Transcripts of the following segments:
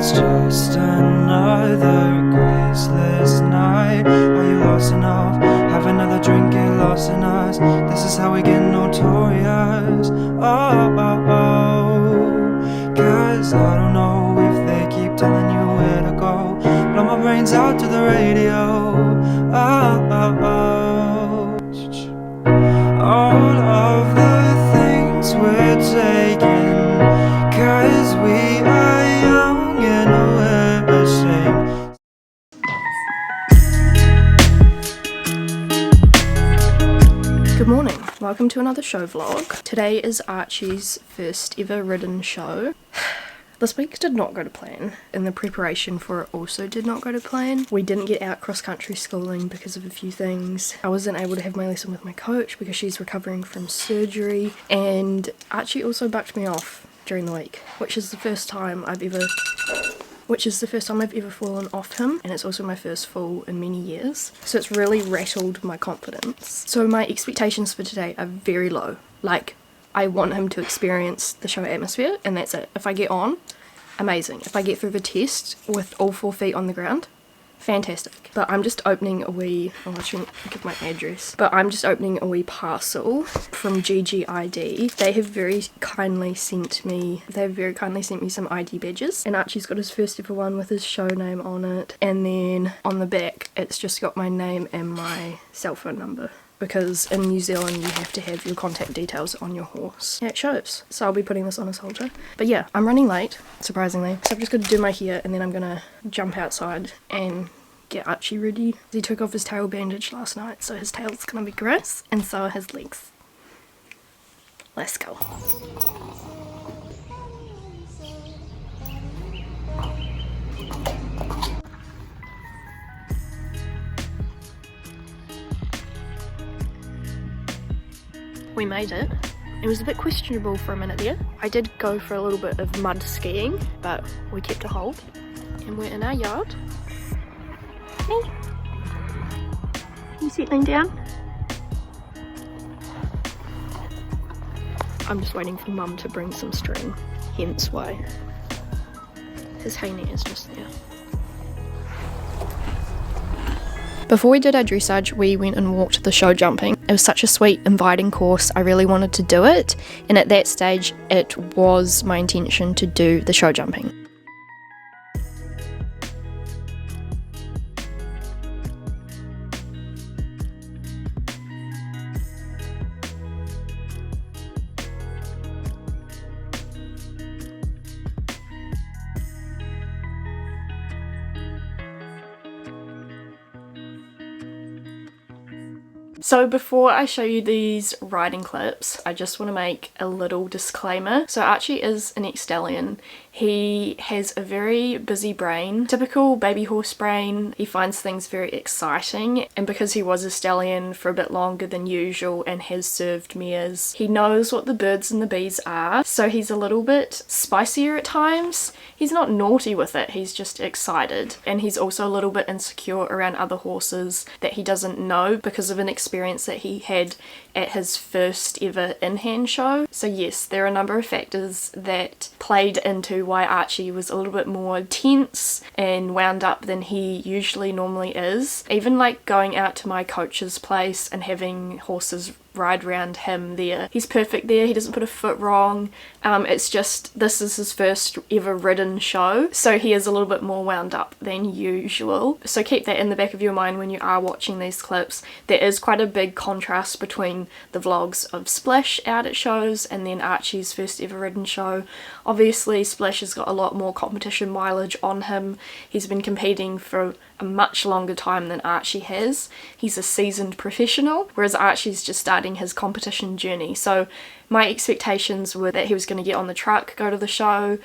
It's just another graceless night. Are you lost enough? Have another drink, get lost in us. This is how we get notorious. Oh, oh, oh. Cause I don't know if they keep telling you where to go. Blow my brains out to the radio. Oh, oh, oh. All of the things we're taking, cause we are young and we're ashamed. Good morning, welcome to another show vlog. Today is Archie's first ever ridden show. This week did not go to plan, and the preparation for it also did not go to plan. We didn't get out cross-country schooling because of a few things. I wasn't able to have my lesson with my coach because she's recovering from surgery, and Archie also bucked me off during the week, which is the first time I've ever fallen off him, and it's also my first fall in many years. So it's really rattled my confidence. So my expectations for today are very low. Like, I want him to experience the show atmosphere, and that's it. If I get on, amazing. If I get through the test with all 4 feet on the ground, fantastic. But I'm just opening a wee, I shouldn't give my address, but I'm just opening a wee parcel from GGID. They have very kindly sent me some ID badges, and Archie's got his first ever one with his show name on it, and then on the back it's just got my name and my cell phone number, because in New Zealand you have to have your contact details on your horse. Yeah, it shows. So I'll be putting this on his halter. But yeah, I'm running late, surprisingly. So I've just got to do my hair, and then I'm gonna jump outside and get Archie ready. He took off his tail bandage last night, so his tail's gonna be gross, and so are his legs. Let's go. We made it. It was a bit questionable for a minute there. I did go for a little bit of mud skiing, but we kept a hold. And we're in our yard. Hey. You settling down? I'm just waiting for Mum to bring some string, hence why his hay net is just there. Before we did our dressage, we went and walked the show jumping. It was such a sweet, inviting course. I really wanted to do it, and at that stage it was my intention to do the show jumping. So before I show you these riding clips, I just want to make a little disclaimer. So Archie is an ex-stallion. He has a very busy brain, typical baby horse brain. He finds things very exciting, and because he was a stallion for a bit longer than usual and has served mares, he knows what the birds and the bees are, so he's a little bit spicier at times. He's not naughty with it, he's just excited, and he's also a little bit insecure around other horses that he doesn't know because of an experience that he had at his first ever in-hand show. So yes, there are a number of factors that played into why Archie was a little bit more tense and wound up than he usually normally is. Even like going out to my coach's place and having horses ride around him there. He's perfect there, he doesn't put a foot wrong. It's just, this is his first ever ridden show, so he is a little bit more wound up than usual. So keep that in the back of your mind when you are watching these clips. There is quite a big contrast between the vlogs of Splash out at shows and then Archie's first ever ridden show. Obviously Splash has got a lot more competition mileage on him. He's been competing for a much longer time than Archie has. He's a seasoned professional, whereas Archie's just starting his competition journey. So my expectations were that he was going to get on the truck, go to the show,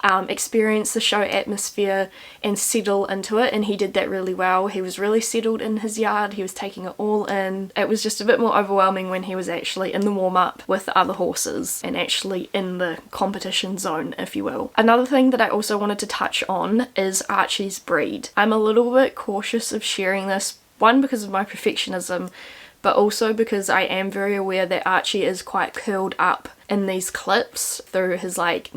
experience the show atmosphere and settle into it, and he did that really well. He was really settled in his yard, he was taking it all in. It was just a bit more overwhelming when he was actually in the warm-up with the other horses and actually in the competition zone, if you will. Another thing that I also wanted to touch on is Archie's breed. I'm a little bit cautious of sharing this, one because of my perfectionism, but also because I am very aware that Archie is quite curled up in these clips through his like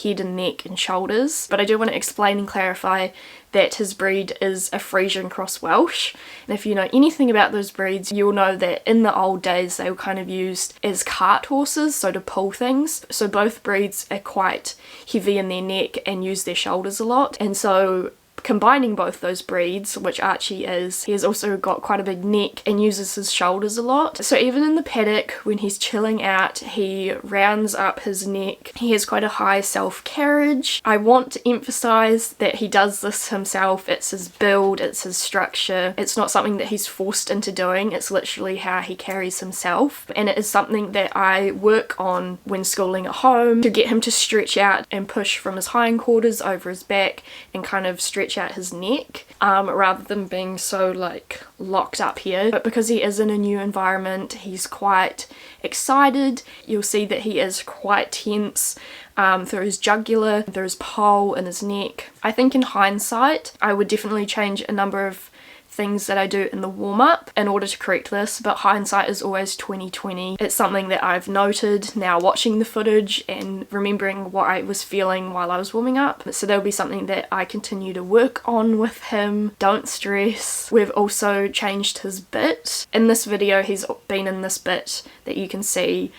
head and neck and shoulders. But I do want to explain and clarify that his breed is a Frisian cross Welsh, and if you know anything about those breeds, you'll know that in the old days they were kind of used as cart horses, so to pull things. So both breeds are quite heavy in their neck and use their shoulders a lot, and so combining both those breeds, which Archie is, he has also got quite a big neck and uses his shoulders a lot. So even in the paddock, when he's chilling out, he rounds up his neck. He has quite a high self-carriage. I want to emphasize that he does this himself. It's his build, it's his structure. It's not something that he's forced into doing. It's literally how he carries himself. And it is something that I work on when schooling at home to get him to stretch out and push from his hindquarters over his back and kind of stretch out his neck, rather than being so like locked up here. But because he is in a new environment, he's quite excited. You'll see that he is quite tense through his jugular, through his poll and his neck. I think in hindsight I would definitely change a number of things that I do in the warm-up in order to correct this, but hindsight is always 20/20. It's something that I've noted now watching the footage and remembering what I was feeling while I was warming up. So there'll be something that I continue to work on with him. Don't stress. We've also changed his bit. In this video he's been in this bit that you can see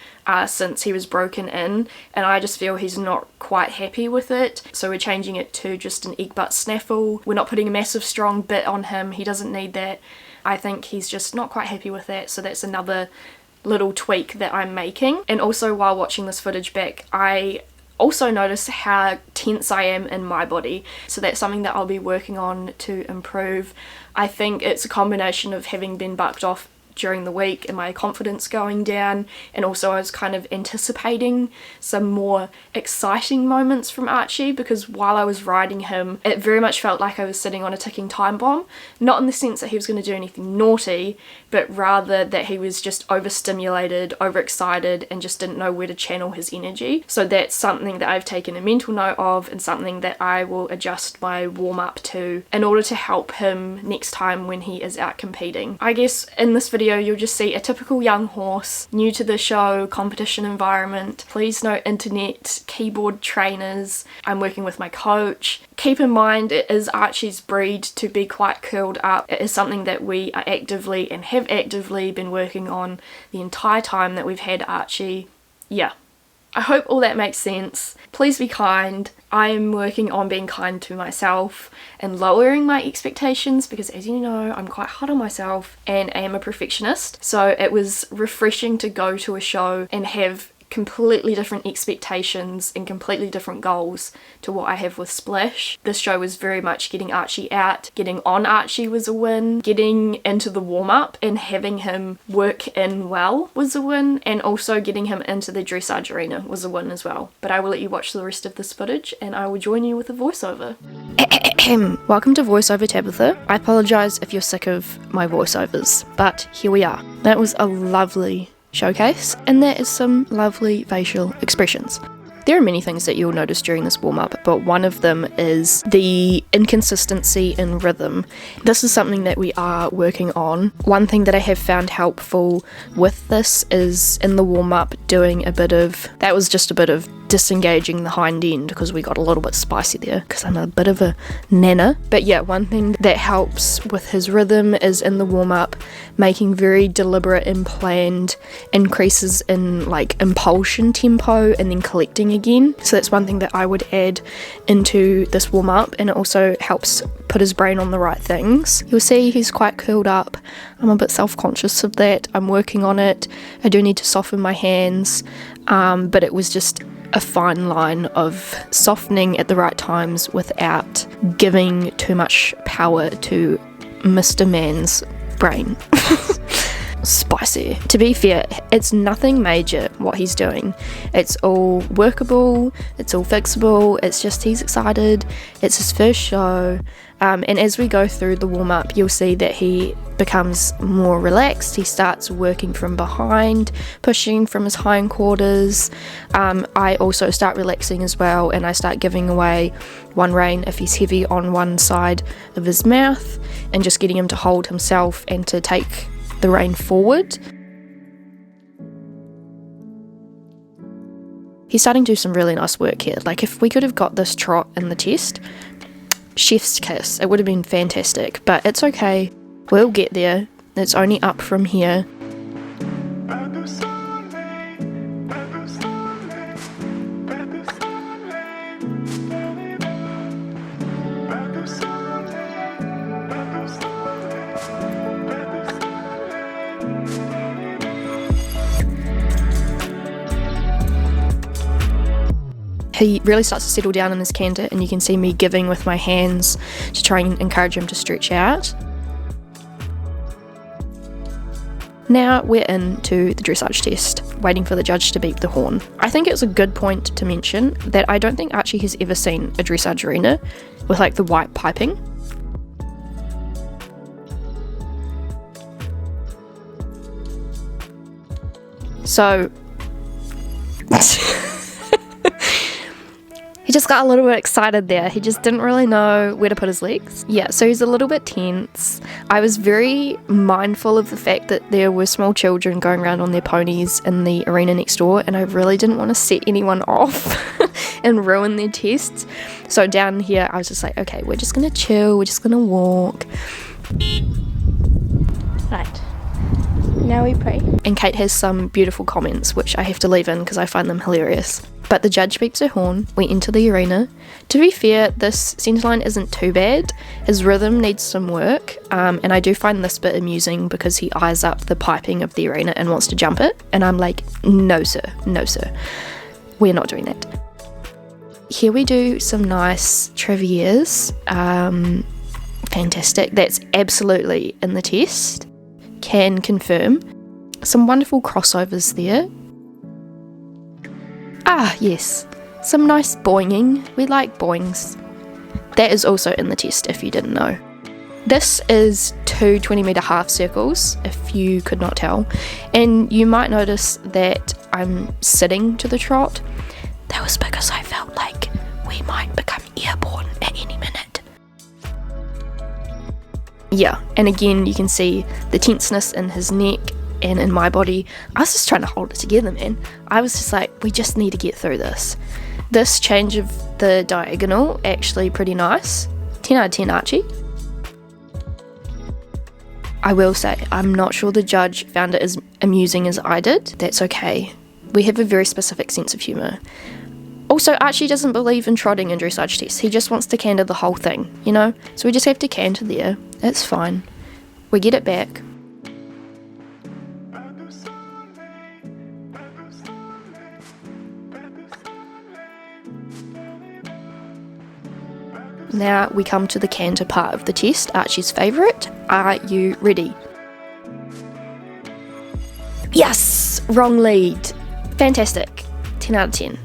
since he was broken in, and I just feel he's not quite happy with it, so we're changing it to just an egg butt snaffle. We're not putting a massive strong bit on him. He doesn't need that. I think he's just not quite happy with that, so that's another little tweak that I'm making. And also while watching this footage back, I also notice how tense I am in my body, so that's something that I'll be working on to improve. I think it's a combination of having been bucked off during the week and my confidence going down, and also I was kind of anticipating some more exciting moments from Archie, because while I was riding him it very much felt like I was sitting on a ticking time bomb, not in the sense that he was going to do anything naughty, but rather that he was just overstimulated, overexcited, and just didn't know where to channel his energy. So that's something that I've taken a mental note of, and something that I will adjust my warm-up to in order to help him next time when he is out competing. I guess in this video you'll just see a typical young horse, new to the show, competition environment. Please no internet, keyboard trainers. I'm working with my coach. Keep in mind it is Archie's breed to be quite curled up. It is something that we are actively and have actively been working on the entire time that we've had Archie. Yeah. I hope all that makes sense. Please be kind. I'm working on being kind to myself and lowering my expectations, because as you know I'm quite hard on myself and I am a perfectionist. So it was refreshing to go to a show and have completely different expectations and completely different goals to what I have with Splash. This show was very much getting Archie out. Getting on Archie was a win. Getting into the warm-up and having him work in well was a win, and also getting him into the dressage arena was a win as well. But I will let you watch the rest of this footage and I will join you with a voiceover. Welcome to Voiceover Tabitha. I apologise if you're sick of my voiceovers, but here we are. That was a lovely showcase, and there is some lovely facial expressions. There are many things that you'll notice during this warm-up, but one of them is the inconsistency in rhythm. This is something that we are working on. One thing that I have found helpful with this is in the warm-up doing a bit of, that was just a bit of disengaging the hind end, because we got a little bit spicy there because I'm a bit of a nana. But yeah, one thing that helps with his rhythm is in the warm-up making very deliberate and planned increases in like impulsion tempo and then collecting again. So that's one thing that I would add into this warm-up, and it also helps put his brain on the right things. You'll see he's quite curled up. I'm a bit self-conscious of that. I'm working on it. I do need to soften my hands, but it was just a fine line of softening at the right times without giving too much power to Mr. Man's brain. Spicy. To be fair, it's nothing major what he's doing. It's all workable, it's all fixable, it's just he's excited, it's his first show, and as we go through the warm-up you'll see that he becomes more relaxed. He starts working from behind, pushing from his hindquarters. I also start relaxing as well, and I start giving away one rein if he's heavy on one side of his mouth, and just getting him to hold himself and to take the rein forward. He's starting to do some really nice work here. Like, if we could have got this trot in the test, chef's kiss, it would have been fantastic, but it's okay, we'll get there. It's only up from here. He really starts to settle down in his canter, and you can see me giving with my hands to try and encourage him to stretch out. Now we're into the dressage test, waiting for the judge to beep the horn. I think it's a good point to mention that I don't think Archie has ever seen a dressage arena with like the white piping. So he just got a little bit excited there. He just didn't really know where to put his legs. Yeah, so he's a little bit tense. I was very mindful of the fact that there were small children going around on their ponies in the arena next door, and I really didn't want to set anyone off and ruin their tests. So down here, I was just like, okay, we're just gonna chill, we're just gonna walk. Right. Now we pray. And Kate has some beautiful comments, which I have to leave in because I find them hilarious. But the judge beeps her horn, we enter the arena. To be fair, this centerline isn't too bad. His rhythm needs some work, and I do find this bit amusing because he eyes up the piping of the arena and wants to jump it, and I'm like, no sir, we're not doing that. Here we do some nice trivias. Fantastic, that's absolutely in the test. Can confirm. Some wonderful crossovers there. Ah, yes. Some nice boinging. We like boings. That is also in the test, if you didn't know. This is 2 20-metre half circles, if you could not tell. And you might notice that I'm sitting to the trot. That was because I felt like we might become airborne at any minute. Yeah, and again, you can see the tenseness in his neck and in my body. I was just trying to hold it together, man. I was just like, we just need to get through this. This change of the diagonal, actually pretty nice. 10 out of 10, Archie. I will say, I'm not sure the judge found it as amusing as I did. That's okay. We have a very specific sense of humour. Also, Archie doesn't believe in trotting in dressage tests. He just wants to canter the whole thing, you know? So we just have to canter there. It's fine. We get it back. Now we come to the canter part of the test, Archie's favourite. Are you ready? Yes! Wrong lead. Fantastic. 10 out of 10.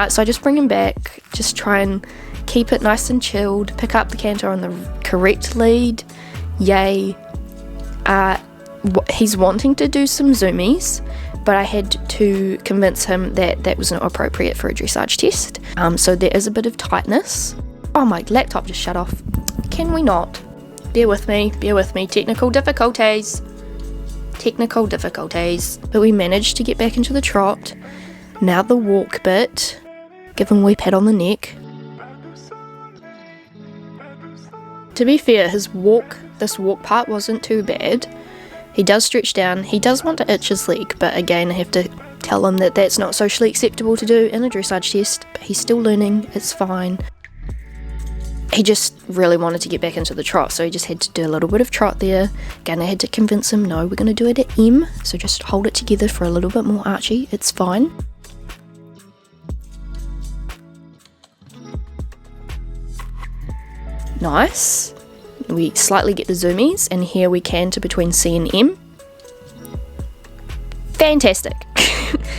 So I just bring him back, just try and keep it nice and chilled, pick up the canter on the correct lead. Yay. He's wanting to do some zoomies, but I had to convince him that that was not appropriate for a dressage test. So there is a bit of tightness. Oh, my laptop just shut off. Can we not? Bear with me. Technical difficulties. But we managed to get back into the trot. Now the walk bit. Give him a wee pat on the neck. To be fair, this walk part wasn't too bad. He does stretch down. He does want to itch his leg, but again, I have to tell him that that's not socially acceptable to do in a dressage test, but he's still learning. It's fine. He just really wanted to get back into the trot, so he just had to do a little bit of trot there. Again, I had to convince him, no, we're going to do it at M, so just hold it together for a little bit more, Archie. It's fine. Nice. We slightly get the zoomies, and here we canter between C and M. Fantastic.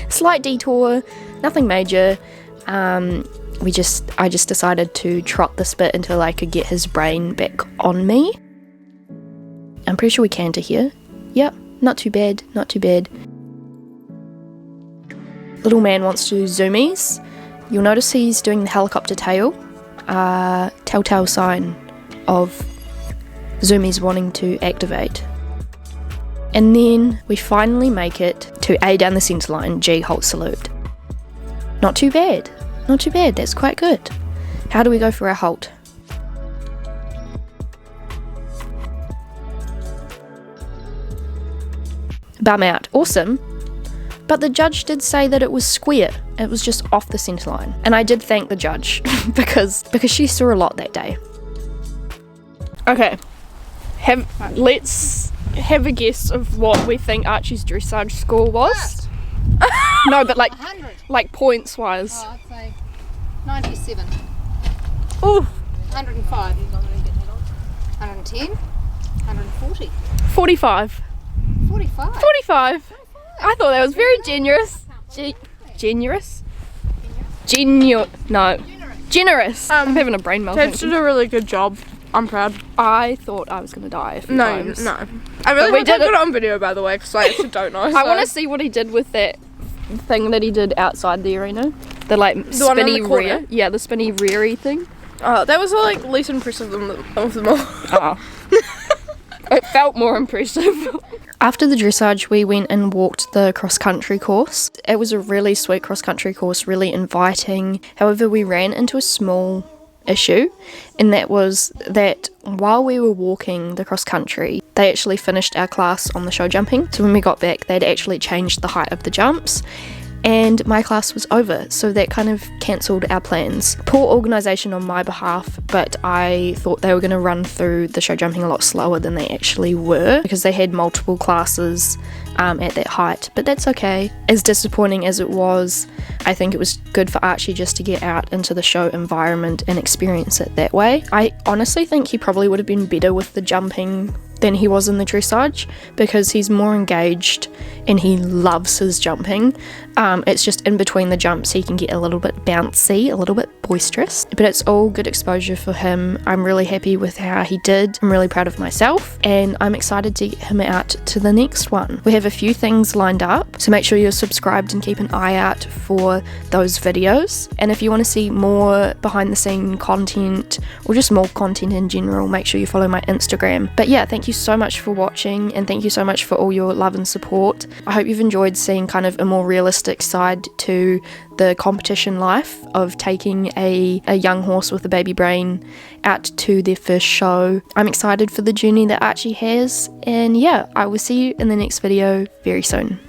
Slight detour, nothing major. I just decided to trot this bit until I could get his brain back on me. I'm pretty sure we canter here. Yep, not too bad. Little man wants to do zoomies. You'll notice he's doing the helicopter tail. Telltale sign of zoomies wanting to activate. And then we finally make it to A down the centre line, G halt salute. Not too bad, not too bad, that's quite good. How do we go for our halt? Bum out, awesome. But the judge did say that it was square, it was just off the centre line. And I did thank the judge because she saw a lot that day. Okay, let's have a guess of what we think Archie's dressage score was. No, but like points wise. Oh, I'd say 97. Ooh, 105. 110. 140. 45. 45. 45. I thought that was very generous. Generous? Generous. I'm having a brain Tabs did malfunction. a really good job. I'm proud. I thought I was going to die a few No. times. I really we hope I did put it- it on video, by the way, because I actually don't know. I want to see what he did with that thing that he did outside the arena. The like one in spinny the corner? rear. Yeah, the spinny rear-y thing. Oh, that was like least impressive of them all. Oh. It felt more impressive. After the dressage, we went and walked the cross-country course. It was a really sweet cross-country course, really inviting. However, we ran into a small issue, and that was that while we were walking the cross-country, they actually finished our class on the show jumping. So when we got back, they'd actually changed the height of the jumps, and my class was over, so that kind of cancelled our plans. Poor organisation on my behalf, but I thought they were going to run through the show jumping a lot slower than they actually were, because they had multiple classes at that height, but that's okay. As disappointing as it was, I think it was good for Archie just to get out into the show environment and experience it that way. I honestly think he probably would have been better with the jumping than he was in the dressage, because he's more engaged and he loves his jumping. It's just in between the jumps he can get a little bit bouncy, a little bit boisterous, but it's all good exposure for him. I'm really happy with how he did. I'm really proud of myself, and I'm excited to get him out to the next one. We have a few things lined up, so make sure you're subscribed and keep an eye out for those videos. And if you want to see more behind the scene content, or just more content in general, make sure you follow my Instagram. But yeah, thank you so much for watching, and thank you so much for all your love and support. I hope you've enjoyed seeing kind of a more realistic side to the competition life of taking a young horse with a baby brain out to their first show. I'm excited for the journey that Archie has, and yeah, I will see you in the next video very soon.